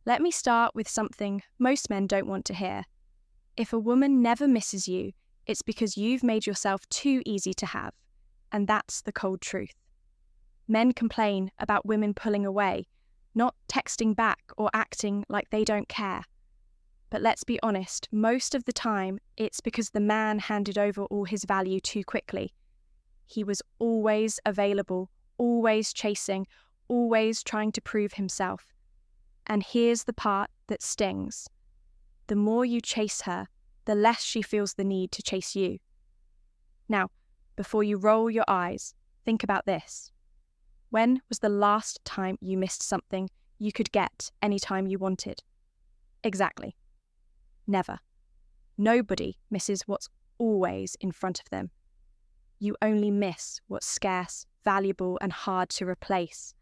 Let me start with something most men don't want to hear. If a woman never misses you, it's because you've made yourself too easy to have, and that's the cold truth. Men complain about women pulling away, not texting back or acting like they don't care. But let's be honest, most of the time, it's because the man handed over all his value too quickly. He was always available, always chasing, always trying to prove himself. And here's the part that stings. The more you chase her, the less she feels the need to chase you. Now, before you roll your eyes, think about this. When was the last time you missed something you could get anytime you wanted? Exactly. Never. Nobody misses what's always in front of them. You only miss what's scarce, valuable, and hard to replace.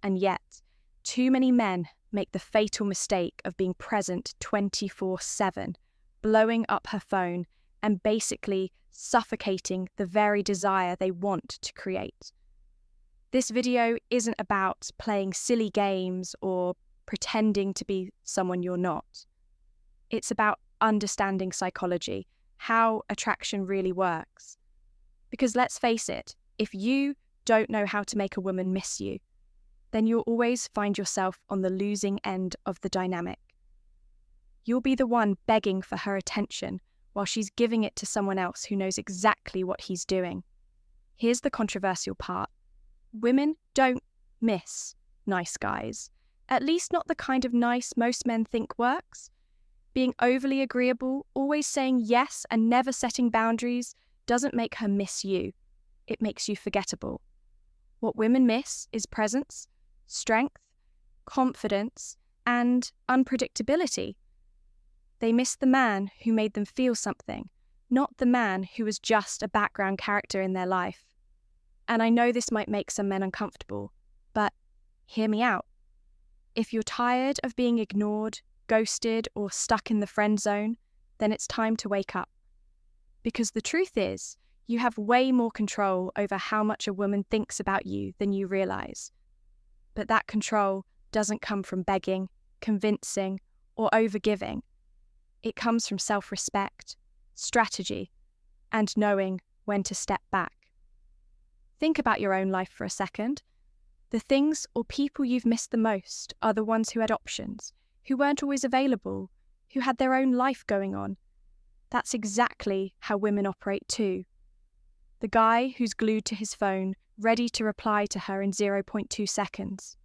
And yet, too many men make the fatal mistake of being present 24/7, blowing up her phone, and basically suffocating the very desire they want to create. This video isn't about playing silly games or pretending to be someone you're not. It's about understanding psychology, how attraction really works. Because let's face it, if you don't know how to make a woman miss you, then you'll always find yourself on the losing end of the dynamic. You'll be the one begging for her attention while she's giving it to someone else who knows exactly what he's doing. Here's the controversial part. Women don't miss nice guys. At least not the kind of nice most men think works. Being overly agreeable, always saying yes and never setting boundaries doesn't make her miss you. It makes you forgettable. What women miss is presence, strength, confidence, and unpredictability. They miss the man who made them feel something, not the man who was just a background character in their life. And I know this might make some men uncomfortable, but hear me out. If you're tired of being ignored, ghosted, or stuck in the friend zone, then it's time to wake up. Because the truth is, you have way more control over how much a woman thinks about you than you realize. But that control doesn't come from begging, convincing, or overgiving. It comes from self-respect, strategy, and knowing when to step back. Think about your own life for a second. The things or people you've missed the most are the ones who had options, who weren't always available, who had their own life going on. That's exactly how women operate too. The guy who's glued to his phone, ready to reply to her in 0.2 seconds.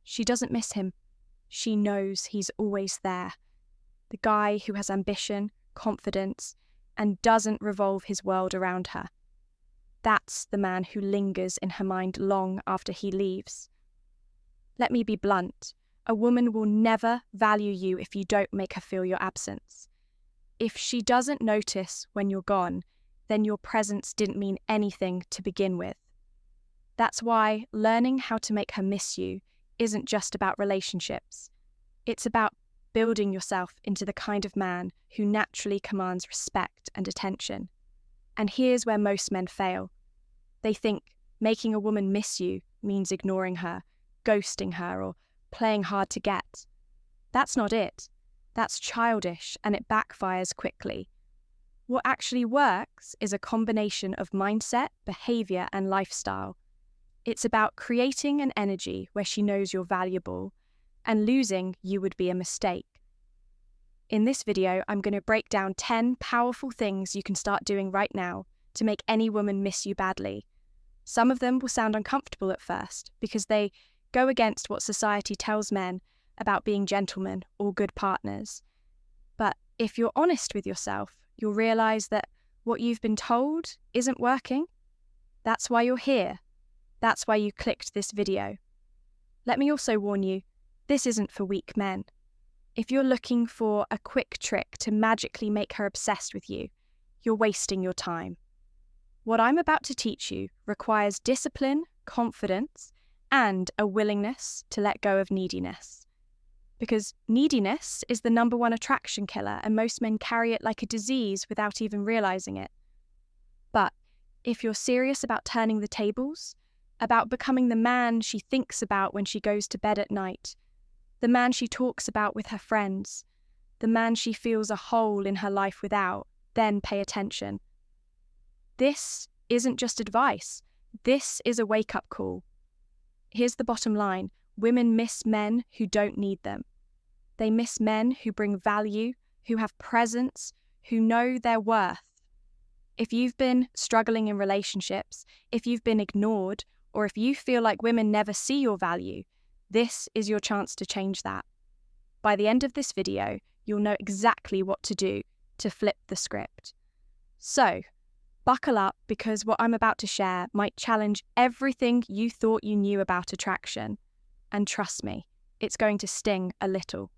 She doesn't miss him. She knows he's always there. The guy who has ambition, confidence, and doesn't revolve his world around her. That's the man who lingers in her mind long after he leaves. Let me be blunt. A woman will never value you if you don't make her feel your absence. If she doesn't notice when you're gone, then your presence didn't mean anything to begin with. That's why learning how to make her miss you isn't just about relationships. It's about building yourself into the kind of man who naturally commands respect and attention. And here's where most men fail. They think making a woman miss you means ignoring her, ghosting her, or playing hard to get. That's not it. That's childish, and it backfires quickly. What actually works is a combination of mindset, behavior, and lifestyle. It's about creating an energy where she knows you're valuable, and losing you would be a mistake. In this video, I'm going to break down 10 powerful things you can start doing right now to make any woman miss you badly. Some of them will sound uncomfortable at first because they go against what society tells men about being gentlemen or good partners. But if you're honest with yourself, you'll realize that what you've been told isn't working. That's why you're here. That's why you clicked this video. Let me also warn you, this isn't for weak men. If you're looking for a quick trick to magically make her obsessed with you, you're wasting your time. What I'm about to teach you requires discipline, confidence, and a willingness to let go of neediness. Because neediness is the #1 attraction killer, and most men carry it like a disease without even realizing it. But if you're serious about turning the tables, about becoming the man she thinks about when she goes to bed at night, the man she talks about with her friends, the man she feels a hole in her life without, then pay attention. This isn't just advice. This is a wake-up call. Here's the bottom line. Women miss men who don't need them. They miss men who bring value, who have presence, who know their worth. If you've been struggling in relationships, if you've been ignored, or if you feel like women never see your value, this is your chance to change that. By the end of this video, you'll know exactly what to do to flip the script. So, buckle up, because what I'm about to share might challenge everything you thought you knew about attraction. And trust me, it's going to sting a little.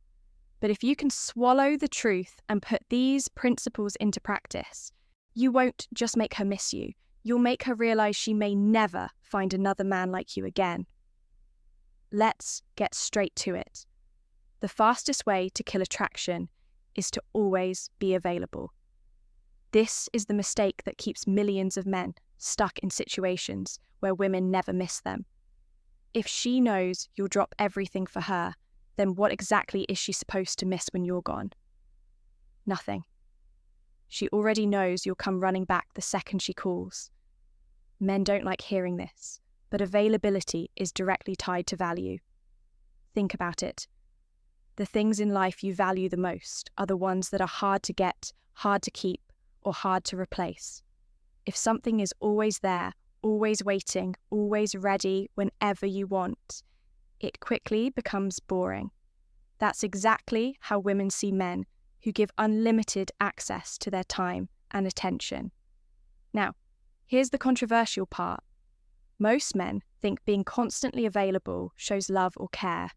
But if you can swallow the truth and put these principles into practice, you won't just make her miss you. You'll make her realize she may never find another man like you again. Let's get straight to it. The fastest way to kill attraction is to always be available. This is the mistake that keeps millions of men stuck in situations where women never miss them. If she knows you'll drop everything for her, then what exactly is she supposed to miss when you're gone? Nothing. She already knows you'll come running back the second she calls. Men don't like hearing this, but availability is directly tied to value. Think about it. The things in life you value the most are the ones that are hard to get, hard to keep, or hard to replace. If something is always there, always waiting, always ready whenever you want, it quickly becomes boring. That's exactly how women see men who give unlimited access to their time and attention. Now, here's the controversial part. Most men think being constantly available shows love or care.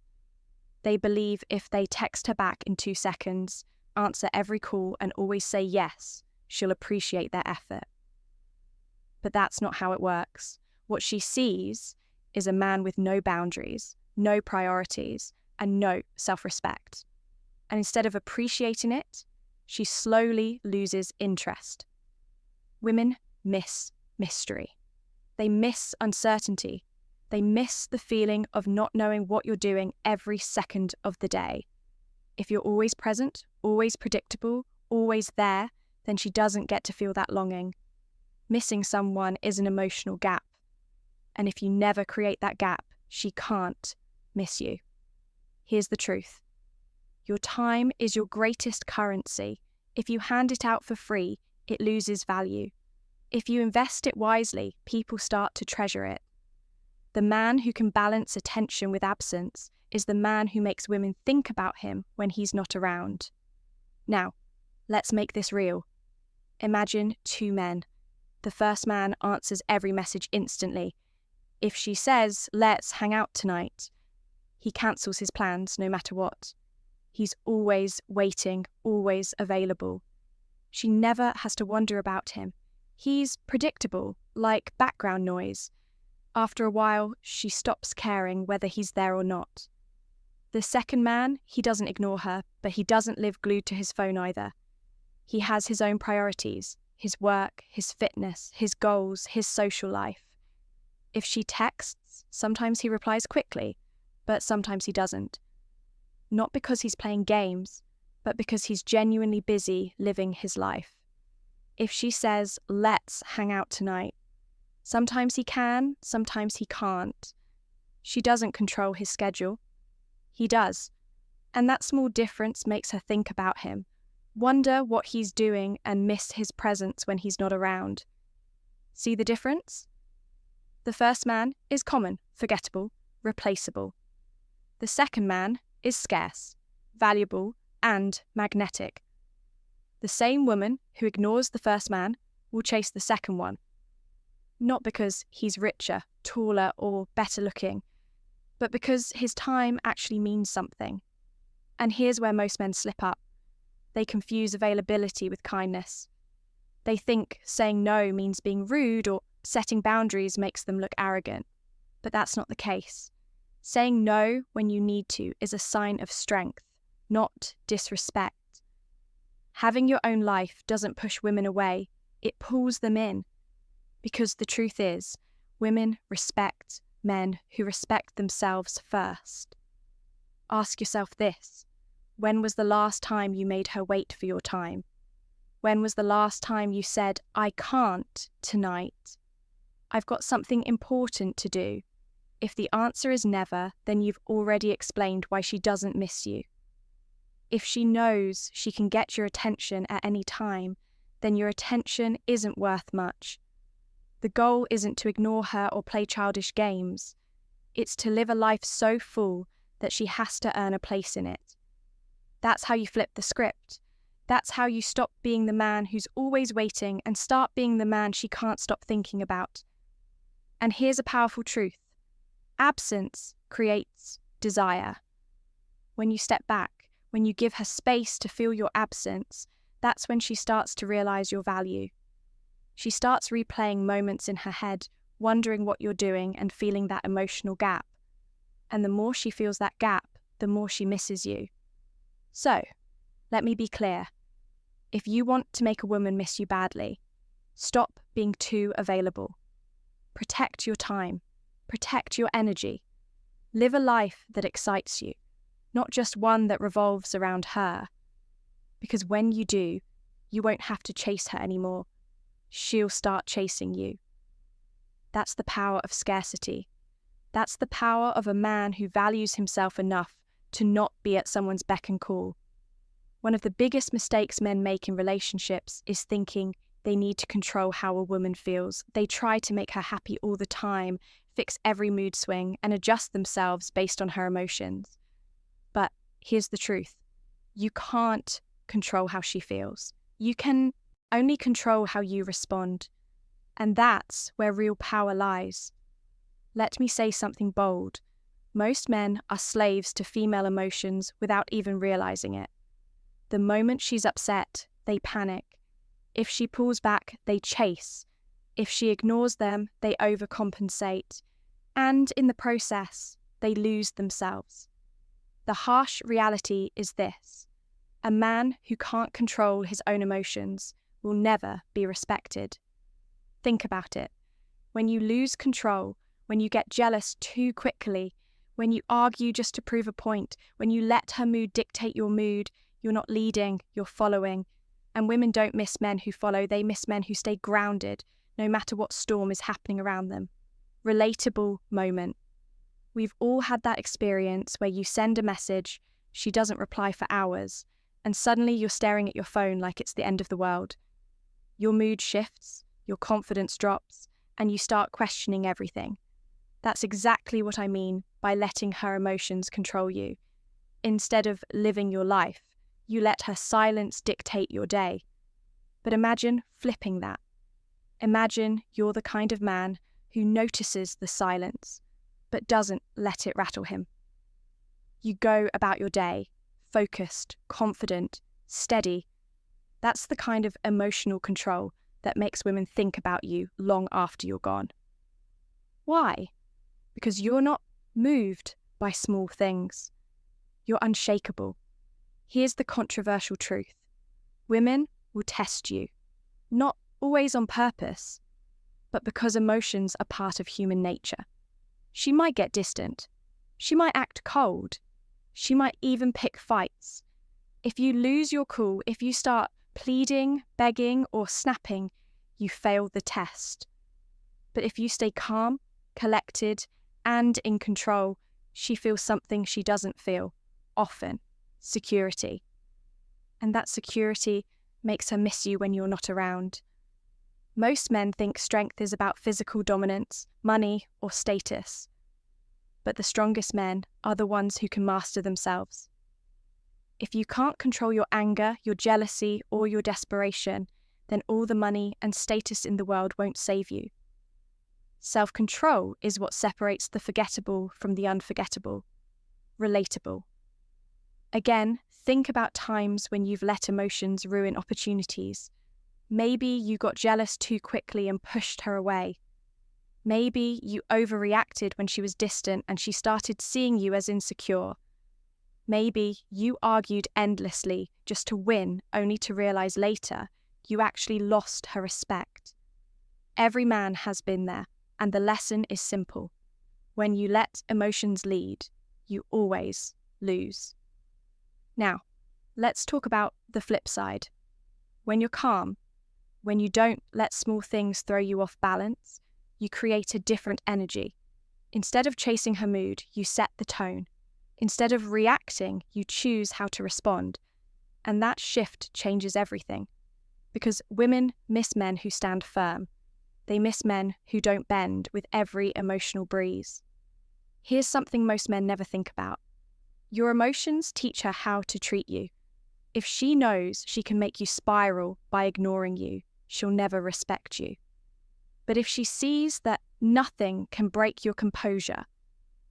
They believe if they text her back in 2 seconds, answer every call, and always say yes, she'll appreciate their effort. But that's not how it works. What she sees is a man with no boundaries, no priorities, and no self-respect. And instead of appreciating it, she slowly loses interest. Women miss mystery. They miss uncertainty. They miss the feeling of not knowing what you're doing every second of the day. If you're always present, always predictable, always there, then she doesn't get to feel that longing. Missing someone is an emotional gap. And if you never create that gap, she can't miss you. Here's the truth. Your time is your greatest currency. If you hand it out for free, it loses value. If you invest it wisely, people start to treasure it. The man who can balance attention with absence is the man who makes women think about him when he's not around. Now, let's make this real. Imagine 2 men. The first man answers every message instantly. If she says, "Let's hang out tonight," he cancels his plans no matter what. He's always waiting, always available. She never has to wonder about him. He's predictable, like background noise. After a while, she stops caring whether he's there or not. The second man, he doesn't ignore her, but he doesn't live glued to his phone either. He has his own priorities, his work, his fitness, his goals, his social life. If she texts, sometimes he replies quickly, but sometimes he doesn't. Not because he's playing games, but because he's genuinely busy living his life. If she says, "Let's hang out tonight," sometimes he can, sometimes he can't. She doesn't control his schedule. He does. And that small difference makes her think about him, wonder what he's doing, and miss his presence when he's not around. See the difference? The first man is common, forgettable, replaceable. The second man is scarce, valuable, and magnetic. The same woman who ignores the first man will chase the second one. Not because he's richer, taller, or better looking, but because his time actually means something. And here's where most men slip up. They confuse availability with kindness. They think saying no means being rude, or setting boundaries makes them look arrogant. But that's not the case. Saying no when you need to is a sign of strength, not disrespect. Having your own life doesn't push women away, it pulls them in. Because the truth is, women respect men who respect themselves first. Ask yourself this: when was the last time you made her wait for your time? When was the last time you said, "I can't tonight. I've got something important to do"? If the answer is never, then you've already explained why she doesn't miss you. If she knows she can get your attention at any time, then your attention isn't worth much. The goal isn't to ignore her or play childish games. It's to live a life so full that she has to earn a place in it. That's how you flip the script. That's how you stop being the man who's always waiting and start being the man she can't stop thinking about. And here's a powerful truth: absence creates desire. When you step back, when you give her space to feel your absence, that's when she starts to realize your value. She starts replaying moments in her head, wondering what you're doing and feeling that emotional gap. And the more she feels that gap, the more she misses you. So, let me be clear. If you want to make a woman miss you badly, stop being too available. Protect your time. Protect your energy. Live a life that excites you, not just one that revolves around her. Because when you do, you won't have to chase her anymore. She'll start chasing you. That's the power of scarcity. That's the power of a man who values himself enough to not be at someone's beck and call. One of the biggest mistakes men make in relationships is thinking they need to control how a woman feels. They try to make her happy all the time, fix every mood swing, and adjust themselves based on her emotions. But here's the truth: you can't control how she feels. You can only control how you respond. And that's where real power lies. Let me say something bold. Most men are slaves to female emotions without even realizing it. The moment she's upset, they panic. If she pulls back, they chase. If she ignores them, they overcompensate. And in the process, they lose themselves. The harsh reality is this: a man who can't control his own emotions will never be respected. Think about it. When you lose control, when you get jealous too quickly, when you argue just to prove a point, when you let her mood dictate your mood, you're not leading, you're following. And women don't miss men who follow, they miss men who stay grounded, no matter what storm is happening around them. Relatable moment. We've all had that experience where you send a message, she doesn't reply for hours, and suddenly you're staring at your phone like it's the end of the world. Your mood shifts, your confidence drops, and you start questioning everything. That's exactly what I mean by letting her emotions control you. Instead of living your life, you let her silence dictate your day. But imagine flipping that. Imagine you're the kind of man who notices the silence, but doesn't let it rattle him. You go about your day, focused, confident, steady. That's the kind of emotional control that makes women think about you long after you're gone. Why? Because you're not moved by small things. You're unshakable. Here's the controversial truth. Women will test you, not always on purpose, but because emotions are part of human nature. She might get distant. She might act cold. She might even pick fights. If you lose your cool, if you start pleading, begging, or snapping, you fail the test. But if you stay calm, collected, and in control, she feels something she doesn't feel, often: security. And that security makes her miss you when you're not around. Most men think strength is about physical dominance, money, or status. But the strongest men are the ones who can master themselves. If you can't control your anger, your jealousy, or your desperation, then all the money and status in the world won't save you. Self-control is what separates the forgettable from the unforgettable. Relatable. Again, think about times when you've let emotions ruin opportunities. Maybe you got jealous too quickly and pushed her away. Maybe you overreacted when she was distant and she started seeing you as insecure. Maybe you argued endlessly just to win, only to realize later you actually lost her respect. Every man has been there, and the lesson is simple. When you let emotions lead, you always lose. Now, let's talk about the flip side. When you're calm, when you don't let small things throw you off balance, you create a different energy. Instead of chasing her mood, you set the tone. Instead of reacting, you choose how to respond. And that shift changes everything. Because women miss men who stand firm. They miss men who don't bend with every emotional breeze. Here's something most men never think about. Your emotions teach her how to treat you. If she knows she can make you spiral by ignoring you, she'll never respect you. But if she sees that nothing can break your composure,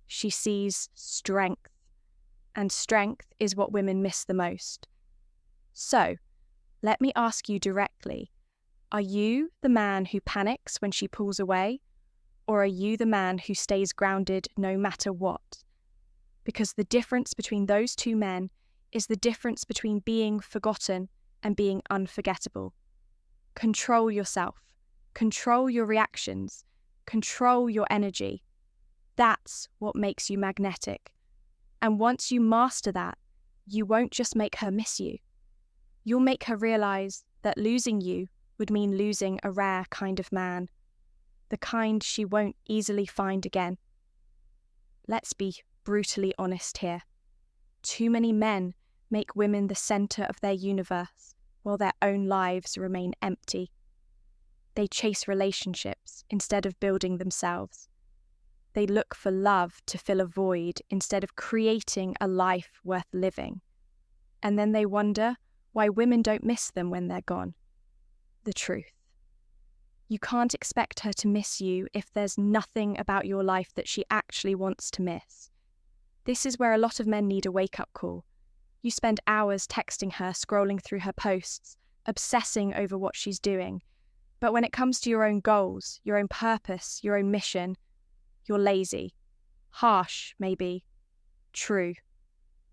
she sees strength. And strength is what women miss the most. So, let me ask you directly, are you the man who panics when she pulls away, or are you the man who stays grounded no matter what? Because the difference between those two men is the difference between being forgotten and being unforgettable. Control yourself, control your reactions, control your energy. That's what makes you magnetic. And once you master that, you won't just make her miss you. You'll make her realize that losing you would mean losing a rare kind of man, the kind she won't easily find again. Let's be brutally honest here. Too many men make women the center of their universe while their own lives remain empty. They chase relationships instead of building themselves. They look for love to fill a void instead of creating a life worth living. And then they wonder why women don't miss them when they're gone. The truth. You can't expect her to miss you if there's nothing about your life that she actually wants to miss. This is where a lot of men need a wake-up call. You spend hours texting her, scrolling through her posts, obsessing over what she's doing. But when it comes to your own goals, your own purpose, your own mission, you're lazy. Harsh, maybe. True.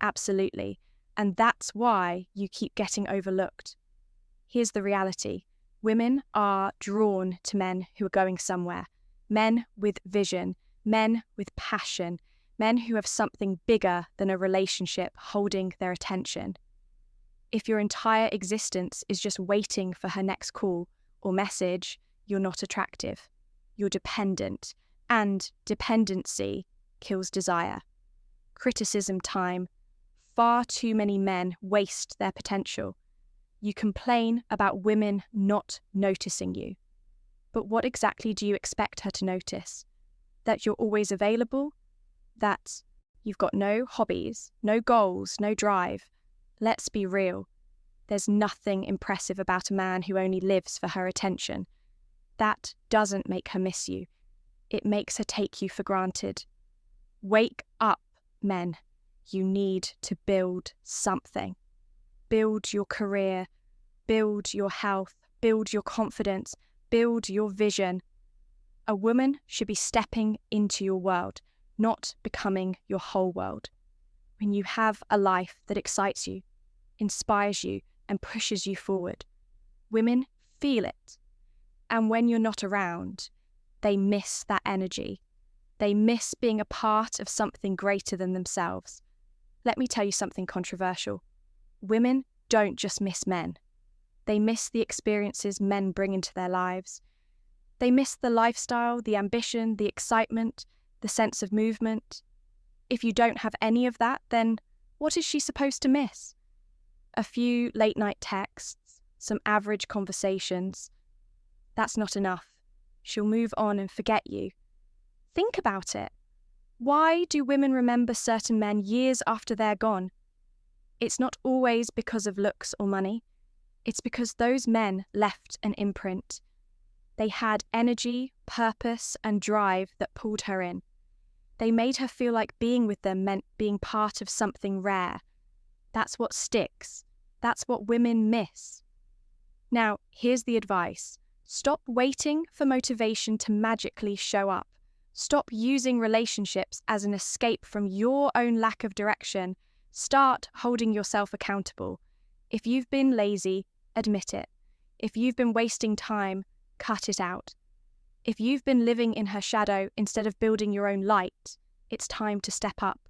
Absolutely. And that's why you keep getting overlooked. Here's the reality. Women are drawn to men who are going somewhere. Men with vision. Men with passion. Men who have something bigger than a relationship holding their attention. If your entire existence is just waiting for her next call or message, you're not attractive. You're dependent. And dependency kills desire. Criticism time. Far too many men waste their potential. You complain about women not noticing you. But what exactly do you expect her to notice? That you're always available? That you've got no hobbies, no goals, no drive? Let's be real. There's nothing impressive about a man who only lives for her attention. That doesn't make her miss you. It makes her take you for granted. Wake up, men. You need to build something. Build your career, build your health, build your confidence, build your vision. A woman should be stepping into your world, not becoming your whole world. When you have a life that excites you, inspires you, and pushes you forward, women feel it. And when you're not around, they miss that energy. They miss being a part of something greater than themselves. Let me tell you something controversial. Women don't just miss men. They miss the experiences men bring into their lives. They miss the lifestyle, the ambition, the excitement, the sense of movement. If you don't have any of that, then what is she supposed to miss? A few late-night texts, some average conversations. That's not enough. She'll move on and forget you. Think about it. Why do women remember certain men years after they're gone? It's not always because of looks or money. It's because those men left an imprint. They had energy, purpose, and drive that pulled her in. They made her feel like being with them meant being part of something rare. That's what sticks. That's what women miss. Now, here's the advice. Stop waiting for motivation to magically show up. Stop using relationships as an escape from your own lack of direction. Start holding yourself accountable. If you've been lazy, admit it. If you've been wasting time, cut it out. If you've been living in her shadow instead of building your own light, it's time to step up.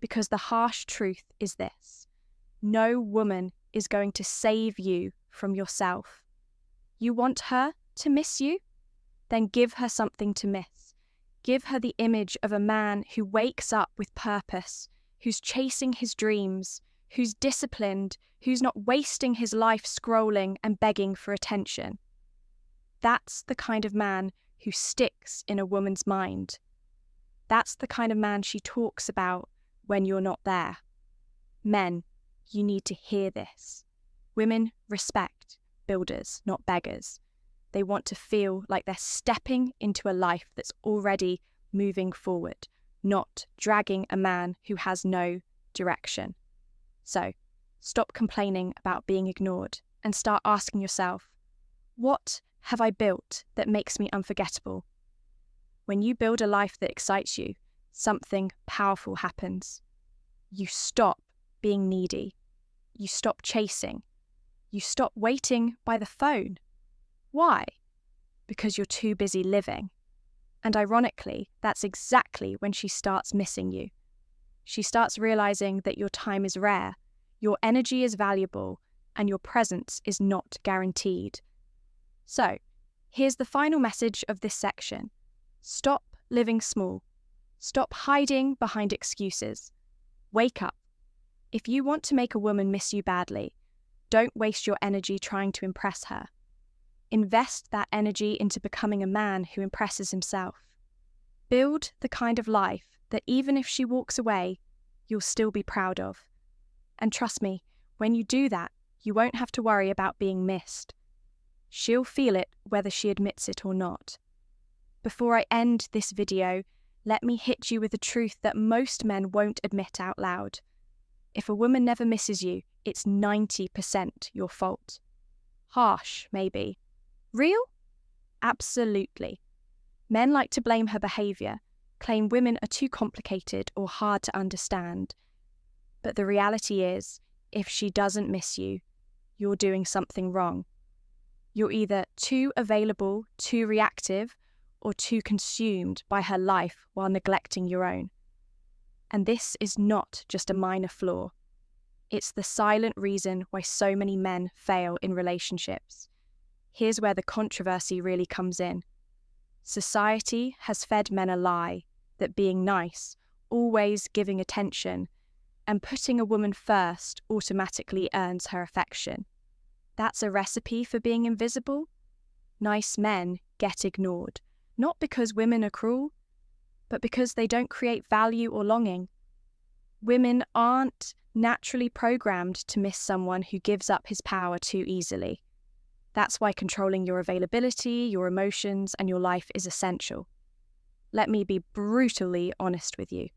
Because the harsh truth is this: no woman is going to save you from yourself. You want her to miss you? Then give her something to miss. Give her the image of a man who wakes up with purpose, who's chasing his dreams, who's disciplined, who's not wasting his life scrolling and begging for attention. That's the kind of man who sticks in a woman's mind. That's the kind of man she talks about when you're not there. Men, you need to hear this. Women respect builders, not beggars. They want to feel like they're stepping into a life that's already moving forward, not dragging a man who has no direction. So, stop complaining about being ignored and start asking yourself, what have I built that makes me unforgettable? When you build a life that excites you, something powerful happens. You stop being needy. You stop chasing. You stop waiting by the phone. Why? Because you're too busy living. And ironically, that's exactly when she starts missing you. She starts realizing that your time is rare, your energy is valuable, and your presence is not guaranteed. So, here's the final message of this section. Stop living small. Stop hiding behind excuses. Wake up. If you want to make a woman miss you badly, don't waste your energy trying to impress her. Invest that energy into becoming a man who impresses himself. Build the kind of life that even if she walks away, you'll still be proud of. And trust me, when you do that, you won't have to worry about being missed. She'll feel it whether she admits it or not. Before I end this video, let me hit you with a truth that most men won't admit out loud. If a woman never misses you, it's 90% your fault. Harsh, maybe. Real? Absolutely. Men like to blame her behaviour, claim women are too complicated or hard to understand. But the reality is, if she doesn't miss you, you're doing something wrong. You're either too available, too reactive, or too consumed by her life while neglecting your own. And this is not just a minor flaw. It's the silent reason why so many men fail in relationships. Here's where the controversy really comes in. Society has fed men a lie that being nice, always giving attention, and putting a woman first automatically earns her affection. That's a recipe for being invisible. Nice men get ignored, not because women are cruel, but because they don't create value or longing. Women aren't naturally programmed to miss someone who gives up his power too easily. That's why controlling your availability, your emotions, and your life is essential. Let me be brutally honest with you.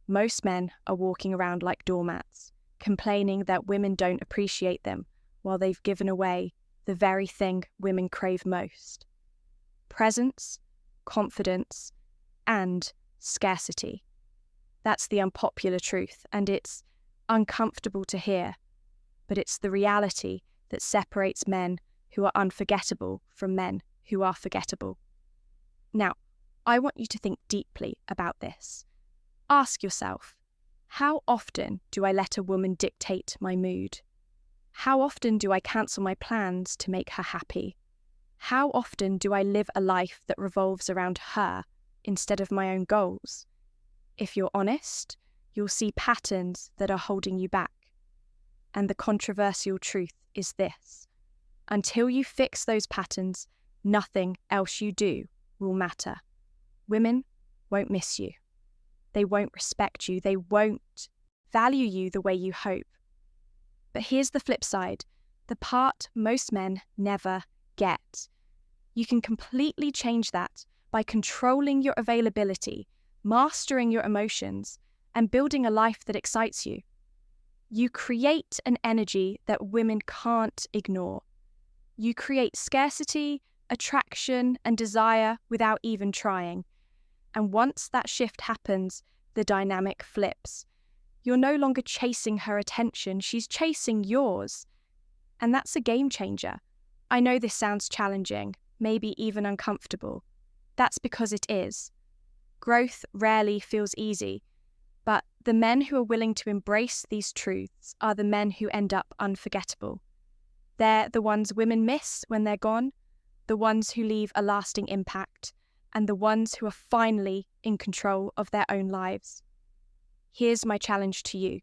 Most men are walking around like doormats, complaining that women don't appreciate them while they've given away the very thing women crave most: presence, confidence, and scarcity. That's the unpopular truth, and it's uncomfortable to hear, but it's the reality that separates men who are unforgettable from men who are forgettable. Now, I want you to think deeply about this. Ask yourself, how often do I let a woman dictate my mood? How often do I cancel my plans to make her happy? How often do I live a life that revolves around her instead of my own goals? If you're honest, you'll see patterns that are holding you back. And the controversial truth is this: until you fix those patterns, nothing else you do will matter. Women won't miss you. They won't respect you. They won't value you the way you hope. But here's the flip side, the part most men never get. You can completely change that by controlling your availability, mastering your emotions, and building a life that excites you. You create an energy that women can't ignore. You create scarcity, attraction, and desire without even trying. And once that shift happens, the dynamic flips. You're no longer chasing her attention, she's chasing yours. And that's a game changer. I know this sounds challenging, maybe even uncomfortable. That's because it is. Growth rarely feels easy, but The men who are willing to embrace these truths are the men who end up unforgettable. They're the ones women miss when they're gone, the ones who leave a lasting impact, and the ones who are finally in control of their own lives. Here's my challenge to you.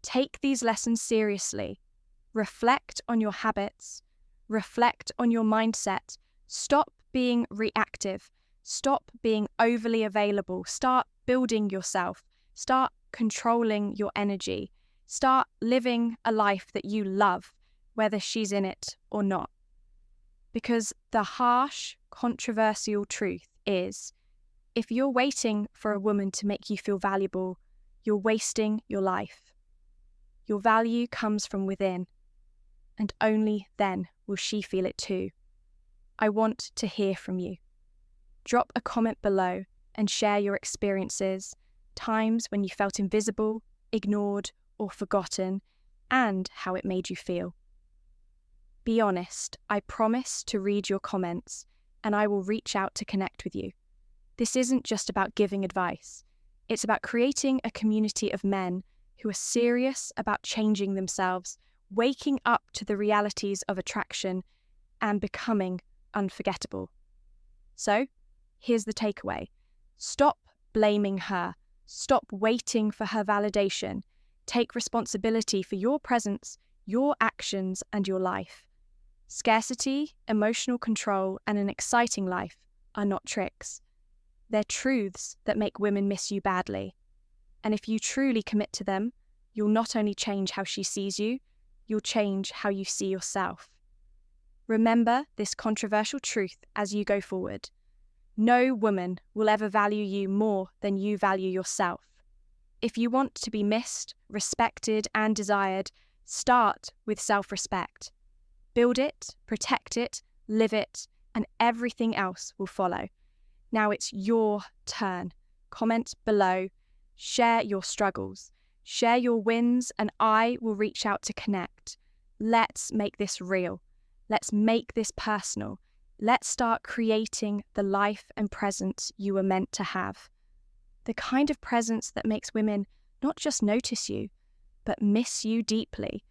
Take these lessons seriously. Reflect on your habits. Reflect on your mindset. Stop being reactive. Stop being overly available. Start building yourself. Start controlling your energy. Start living a life that you love, whether she's in it or not. Because the harsh, controversial truth is, if you're waiting for a woman to make you feel valuable, you're wasting your life. Your value comes from within, and only then will she feel it too. I want to hear from you. Drop a comment below and share your experiences, times when you felt invisible, ignored, or forgotten, and how it made you feel. Be honest. I promise to read your comments, and I will reach out to connect with you. This isn't just about giving advice. It's about creating a community of men who are serious about changing themselves, waking up to the realities of attraction, and becoming unforgettable. So, here's the takeaway. Stop blaming her. Stop waiting for her validation. Take responsibility for your presence, your actions, and your life. Scarcity, emotional control, and an exciting life are not tricks. They're truths that make women miss you badly. And if you truly commit to them, you'll not only change how she sees you, you'll change how you see yourself. Remember this controversial truth as you go forward. No woman will ever value you more than you value yourself. If you want to be missed, respected, and desired, start with self-respect. Build it, protect it, live it, and everything else will follow. Now it's your turn. Comment below, share your struggles, share your wins, and I will reach out to connect. Let's make this real. Let's make this personal. Let's start creating the life and presence you were meant to have. The kind of presence that makes women not just notice you, but miss you deeply.